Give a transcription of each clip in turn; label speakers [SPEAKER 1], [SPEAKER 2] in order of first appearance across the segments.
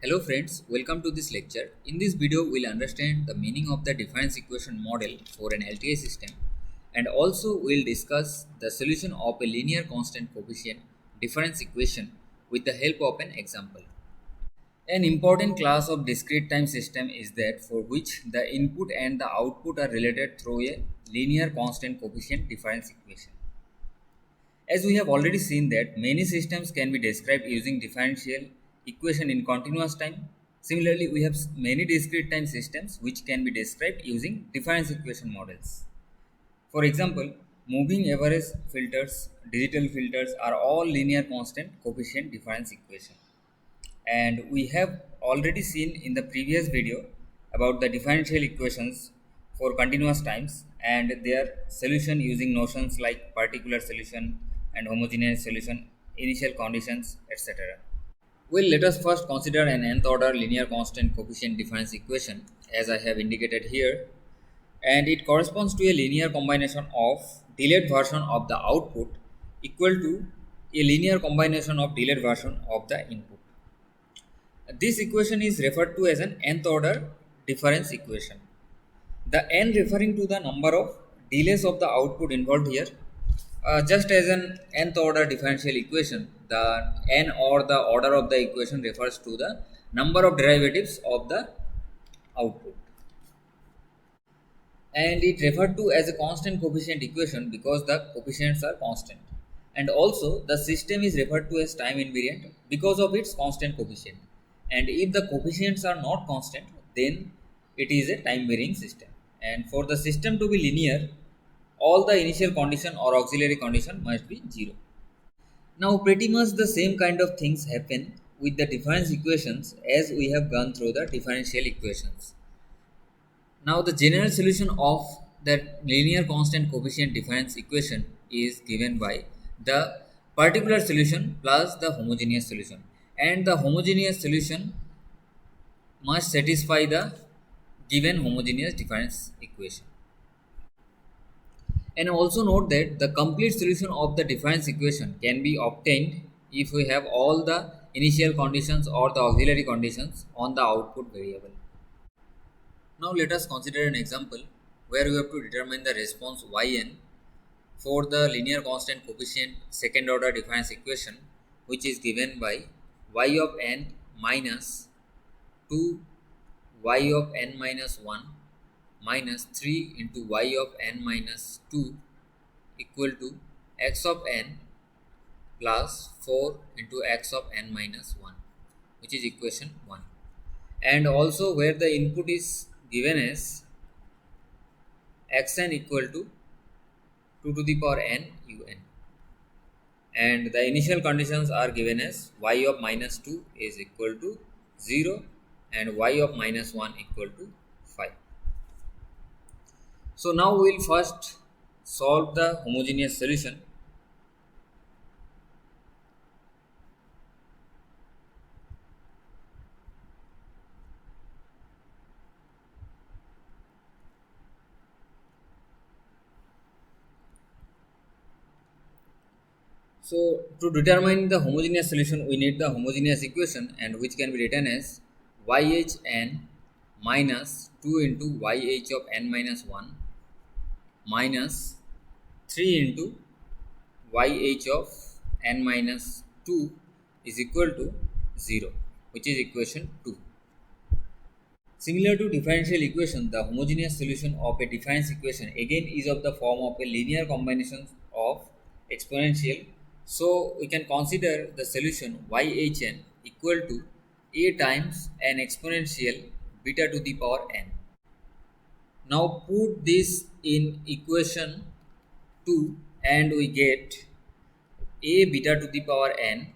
[SPEAKER 1] Hello friends, welcome to this lecture. In this video, we'll understand the meaning of the difference equation model for an LTI system, and also we'll discuss the solution of a linear constant coefficient difference equation with the help of an example. An important class of discrete time system is that for which the input and the output are related through a linear constant coefficient difference equation. As we have already seen that many systems can be described using differential equation in continuous time. Similarly, we have many discrete time systems which can be described using difference equation models. For example, moving average filters, digital filters are all linear constant coefficient difference equation. And we have already seen in the previous video about the differential equations for continuous times and their solution using notions like particular solution and homogeneous solution, initial conditions, etc. Well, let us first consider an nth order linear constant coefficient difference equation as I have indicated here, and it corresponds to a linear combination of delayed version of the output equal to a linear combination of delayed version of the input. This equation is referred to as an nth order difference equation. The n referring to the number of delays of the output involved here. Just as an nth order differential equation, the n or the order of the equation refers to the number of derivatives of the output. And it referred to as a constant coefficient equation because the coefficients are constant. And also the system is referred to as time invariant because of its constant coefficient. And if the coefficients are not constant, then it is a time varying system. And for the system to be linear, all the initial condition or auxiliary condition must be 0. Now pretty much the same kind of things happen with the difference equations as we have gone through the differential equations. Now the general solution of that linear constant coefficient difference equation is given by the particular solution plus the homogeneous solution, and the homogeneous solution must satisfy the given homogeneous difference equation. And also note that the complete solution of the difference equation can be obtained if we have all the initial conditions or the auxiliary conditions on the output variable. Now let us consider an example where we have to determine the response yn for the linear constant coefficient second order difference equation, which is given by y of n minus 2 y of n minus 1 minus 3 into y of n minus 2 equal to x of n plus 4 into x of n minus 1, which is equation 1. And also where the input is given as xn equal to 2 to the power n un, and the initial conditions are given as y of minus 2 is equal to 0 and y of minus 1 equal to 5. So now we will first solve the homogeneous solution. So to determine the homogeneous solution, we need the homogeneous equation, and which can be written as yHn minus 2 into yH of n minus 1 minus 3 into yH of n minus 2 is equal to 0, which is equation 2. Similar to differential equation, the homogeneous solution of a difference equation again is of the form of a linear combination of exponential. So we can consider the solution yHn equal to a times an exponential beta to the power n. Now put this in equation 2 and we get a beta to the power n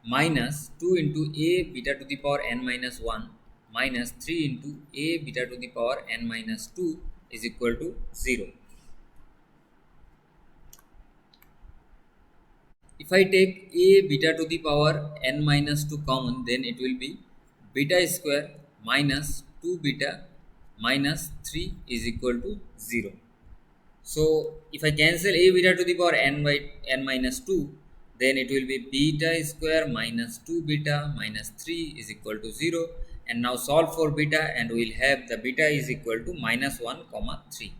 [SPEAKER 1] minus 2 into a beta to the power n minus 1 minus 3 into a beta to the power n minus 2 is equal to 0. If I take a beta to the power n minus 2 common, then it will be beta square minus 2 beta minus 3 is equal to 0. So if I cancel a beta to the power n by n minus 2, then it will be beta square minus 2 beta minus 3 is equal to 0. And now solve for beta and we will have the beta is equal to minus 1 comma 3.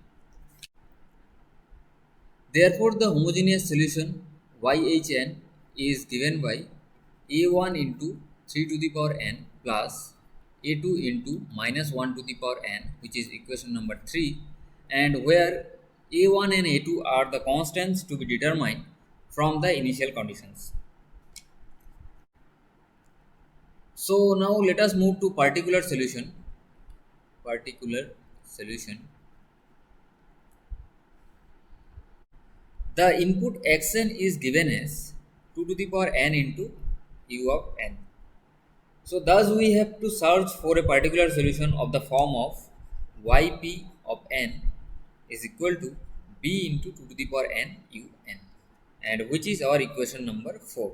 [SPEAKER 1] Therefore, the homogeneous solution YHN is given by A1 into 3 to the power n plus A2 into minus 1 to the power n, which is equation number 3, and where A1 and A2 are the constants to be determined from the initial conditions. So now let us move to particular solution. Particular solution. The input xn is given as 2 to the power n into u of n. So thus we have to search for a particular solution of the form of yp of n is equal to b into 2 to the power n u n, and which is our equation number 4.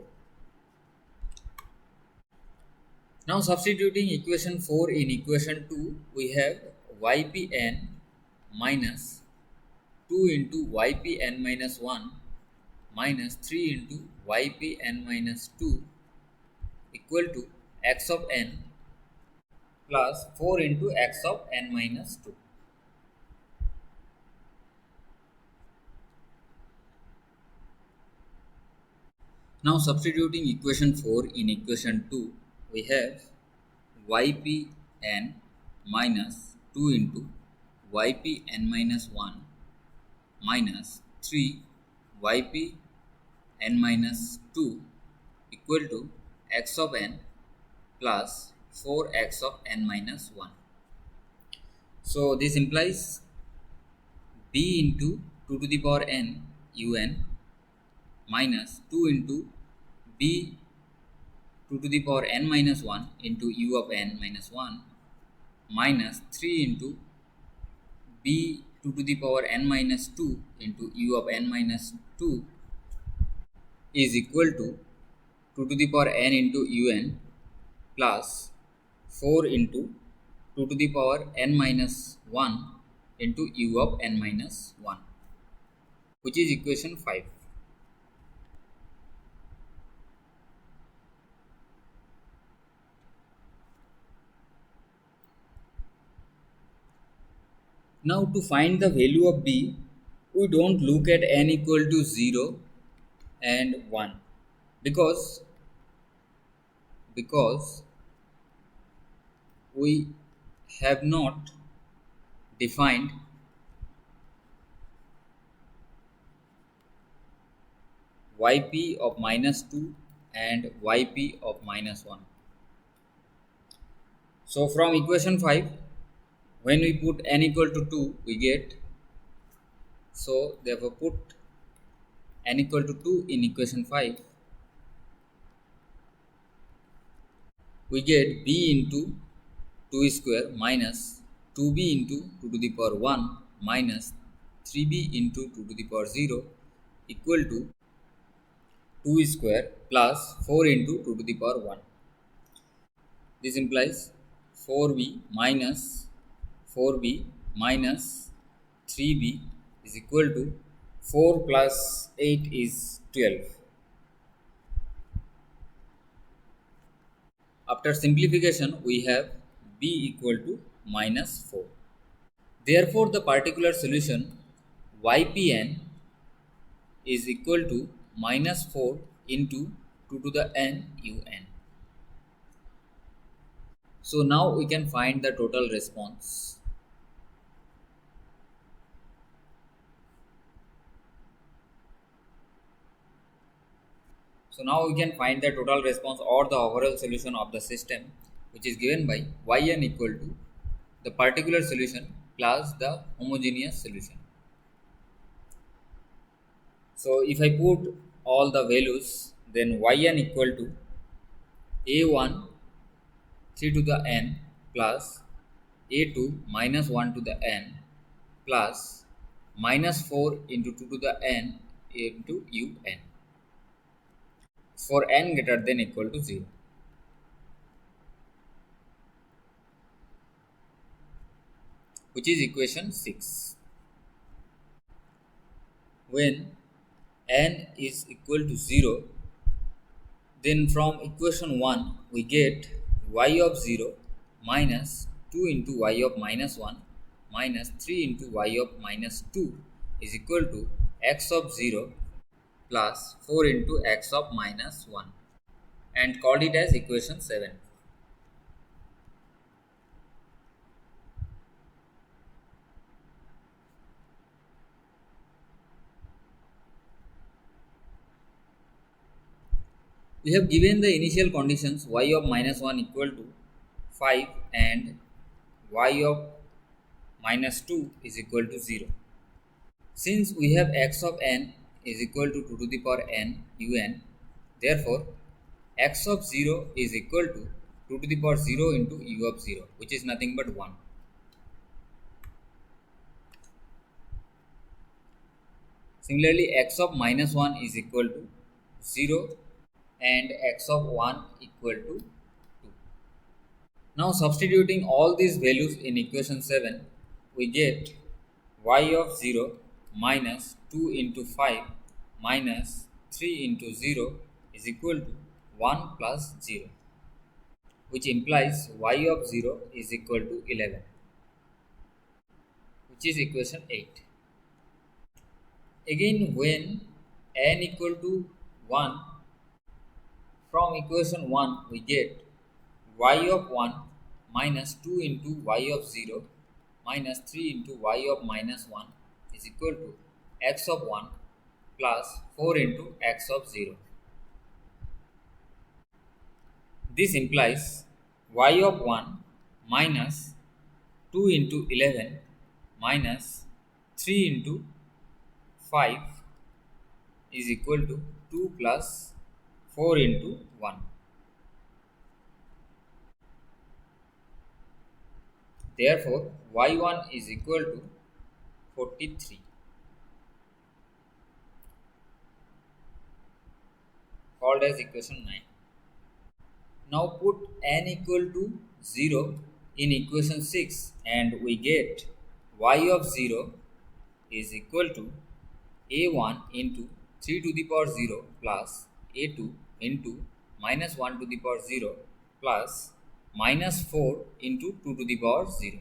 [SPEAKER 1] Now substituting equation 4 in equation 2, we have ypn minus 2 into ypn minus 1 minus 3 into ypn minus 2 equal to x of n plus 4 into x of n minus 2. Now substituting equation 4 in equation 2, we have ypn minus 2 into ypn minus 1 minus 3 ypn minus 2 equal to x of n plus 4x of n minus 1. So this implies b into 2 to the power n un minus 2 into b 2 to the power n minus 1 into u of n minus 1 minus 3 into b 2 to the power n minus 2 into u of n minus 2 is equal to 2 to the power n into un plus 4 into 2 to the power n minus 1 into u of n minus 1, which is equation 5. Now to find the value of b, we don't look at n equal to 0 and 1 because we have not defined yp of minus 2 and yp of minus 1. So from equation 5, when we put n equal to 2, we get, so therefore put n equal to 2 in equation 5, we get b into 2 square minus 2b into 2 to the power 1 minus 3b into 2 to the power 0 equal to 2 square plus 4 into 2 to the power 1. This implies 4b minus 3b is equal to 4 plus 8 is 12. After simplification, we have b equal to minus 4. Therefore, the particular solution ypn is equal to minus 4 into 2 to the n un. So now we can find the total response. So now we can find the total response or the overall solution of the system, which is given by yn equal to the particular solution plus the homogeneous solution. So if I put all the values, then yn equal to a1 3 to the n plus a2 minus 1 to the n plus minus 4 into 2 to the n into un for n greater than equal to 0. Which is equation 6. When n is equal to 0, Then from equation 1 we get y of 0 minus 2 into y of minus 1 minus 3 into y of minus 2 is equal to x of 0 plus 4 into x of minus 1, and called it as equation 7. We have given the initial conditions y of minus 1 equal to 5 and y of minus 2 is equal to 0. Since we have x of n is equal to 2 to the power n un, therefore x of 0 is equal to 2 to the power 0 into u of 0, which is nothing but 1. Similarly, x of minus 1 is equal to 0 and x of 1 equal to 2. Now substituting all these values in equation 7, we get y of 0 minus 2 into 5 minus 3 into 0 is equal to 1 plus 0, which implies y of 0 is equal to 11, which is equation 8. Again, when n equal to 1, from equation 1 we get y of 1 minus 2 into y of 0 minus 3 into y of minus 1 is equal to x of 1 plus 4 into x of 0. This implies y of 1 minus 2 into 11 minus 3 into 5 is equal to 2 plus 4 into 1. Therefore, y1 is equal to 43, called as equation 9. Now put n equal to 0 in equation 6 and we get y of 0 is equal to a1 into 3 to the power 0 plus a2 into minus 1 to the power 0 plus minus 4 into 2 to the power 0,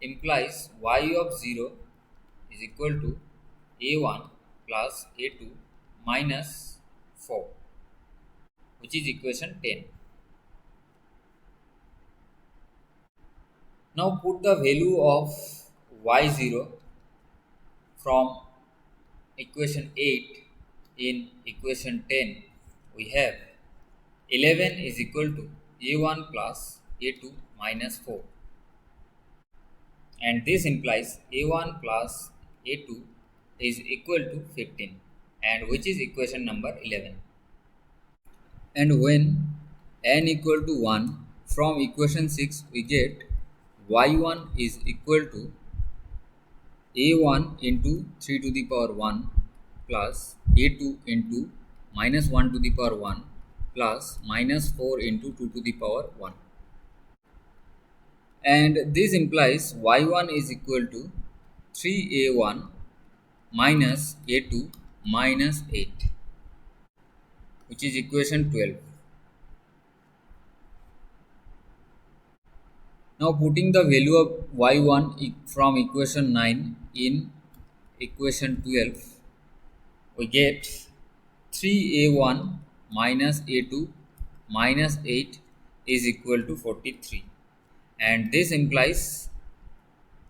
[SPEAKER 1] implies y of 0 is equal to a1 plus a2 minus 4, which is equation 10. Now put the value of y0 from equation 8 in equation 10. We have 11 is equal to a1 plus a2 minus 4, and this implies a1 plus a2 is equal to 15, and which is equation number 11. And when n equal to 1, from equation 6 we get y1 is equal to a1 into 3 to the power 1 plus a2 into minus 1 to the power 1 plus minus 4 into 2 to the power 1. And this implies y1 is equal to 3a1 minus a2 minus 8, which is equation 12. Now putting the value of y1 from equation 9 in equation 12, we get 3a1 minus a2 minus 8 is equal to 43, and this implies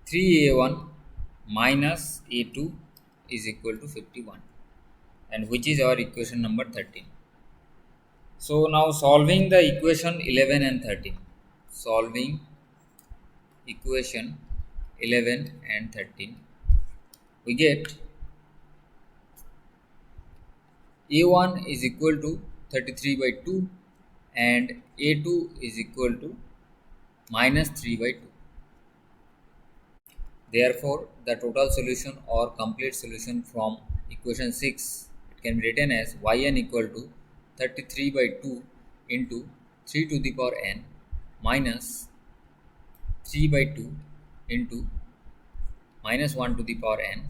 [SPEAKER 1] 3a1 minus a2 is equal to 51, and which is our equation number 13. So now solving the equation 11 and 13. Solving equation 11 and 13, we get a1 is equal to 33 by 2 and a2 is equal to minus 3 by 2. Therefore, the total solution or complete solution from equation 6, it can be written as yn equal to 33 by 2 into 3 to the power n minus 3 by 2 into minus 1 to the power n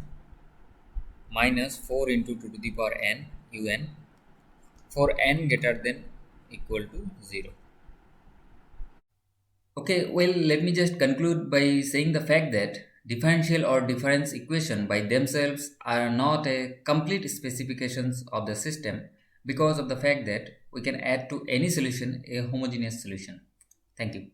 [SPEAKER 1] minus 4 into 2 to the power n un for n greater than equal to 0. Okay, well, let me just conclude by saying the fact that differential or difference equation by themselves are not a complete specifications of the system because of the fact that we can add to any solution a homogeneous solution. Thank you.